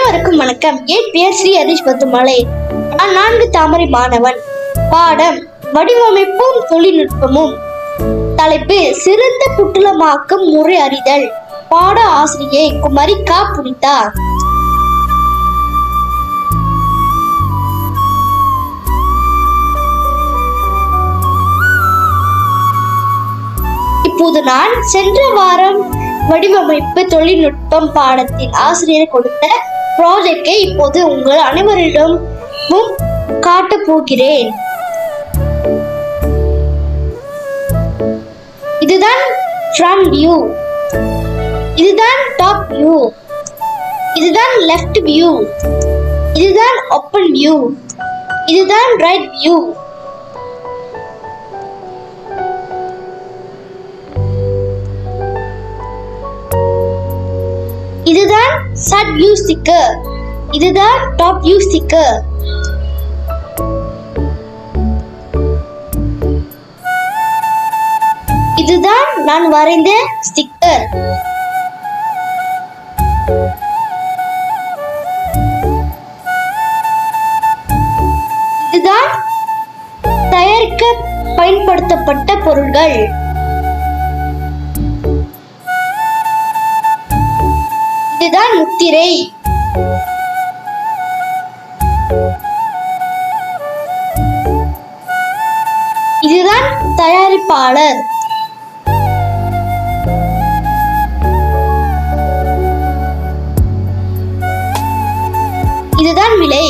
அனைவருக்கும் வணக்கம். என் பெயர் ஸ்ரீ ஹரிஷ் பத்துமலை. நான் 4 தாமரை மாணவன். பாடம் வடிவமைப்பும் தொழில்நுட்பமும். தலைப்பு சிறந்த புட்டுலமாக்கும் முறை அறிதல். பாட ஆசிரியை குமரி கா புனிதா. இப்போது நான் சென்ற வாரம் வடிவமைப்பு தொழில்நுட்பம் பாடத்தின் ஆசிரியர் கொடுத்த ப்ராஜெக்டை இப்போது உங்கள் அனைவரிடமும் காட்டப் போகிறேன். இதுதான் ஃப்ரண்ட் வியூ, இதுதான் டாப் வியூ, இதுதான் லெஃப்ட் வியூ, இதுதான் ஓப்பன் வியூ, இதுதான் ரைட் வியூ. இதுதான் சைட் வியூ ஸ்டிக்கர், இதுதான் டாப் வியூ ஸ்டிக்கர். இதுதான் நான் வரைந்த ஸ்டிக்கர். இதுதான் தயாரிக்க பயன்படுத்தப்பட்ட பொருட்கள். இதுதான் முத்திரை. இதுதான் தயாரிப்பாளர். இதுதான் விலை.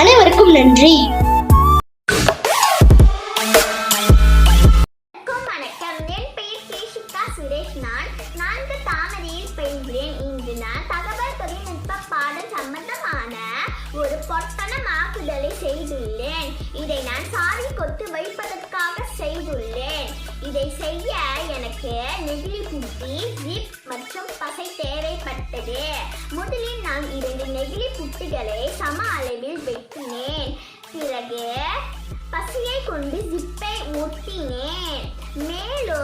அனைவருக்கும் நன்றி. நான் 4 தாமரையில் பயின்றேன். இன்று நான் தகவல் தொழில்நுட்ப பாடம் சம்பந்தமான ஒரு பொட்டணமாக்குதலை செய்துள்ளேன். இதை நான் சாவி கொத்து வைப்பதற்காக செய்துள்ளேன். இதை செய்ய எனக்கு நெகிழி புட்டி, ஜிப் மற்றும் பசை தேவைப்பட்டது. முதலில் நான் 2 நெகிழி புட்டிகளை சம அளவில் வெட்டினேன். பிறகு பசையை கொண்டு ஜிப்பை ஒட்டினேன். மேலும்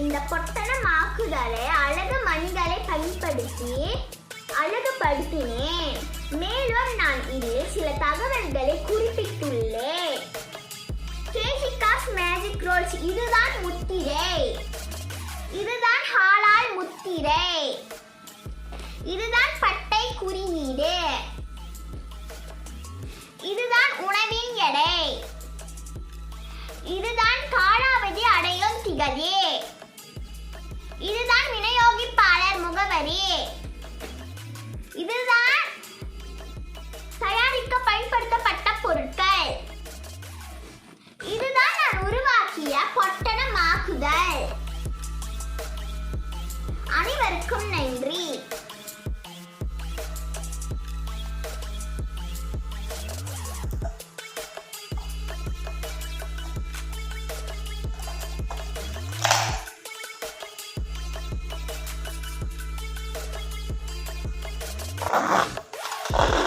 இந்த பொட்டணமாக்குதலை அழகு மணிகளை பயன்படுத்தி அழகுபடுத்தினேன். மேலும் நான் இதில் சில தகவல்களை குறிப்பிட்டுள்ளேன். கேஷிகாஸ் மேஜிக் ரோல்ஸ், இதுதான் முத்திரை, இதுதான் ஹாலால் முத்திரை, இதுதான் பட்டை குறியீடு, இதுதான் உணவின் எடை, இதுதான் காலாவதி அடையும் திகதி, இதுதான் விநியோகிப்பாளர் முகவரி, இதுதான் தயாரிக்க பயன்படுத்தப்பட்ட பொருட்கள், இதுதான் நான் உருவாக்கிய பொட்டணமாக்குதல். அனைவருக்கும் நன்றி. Ah.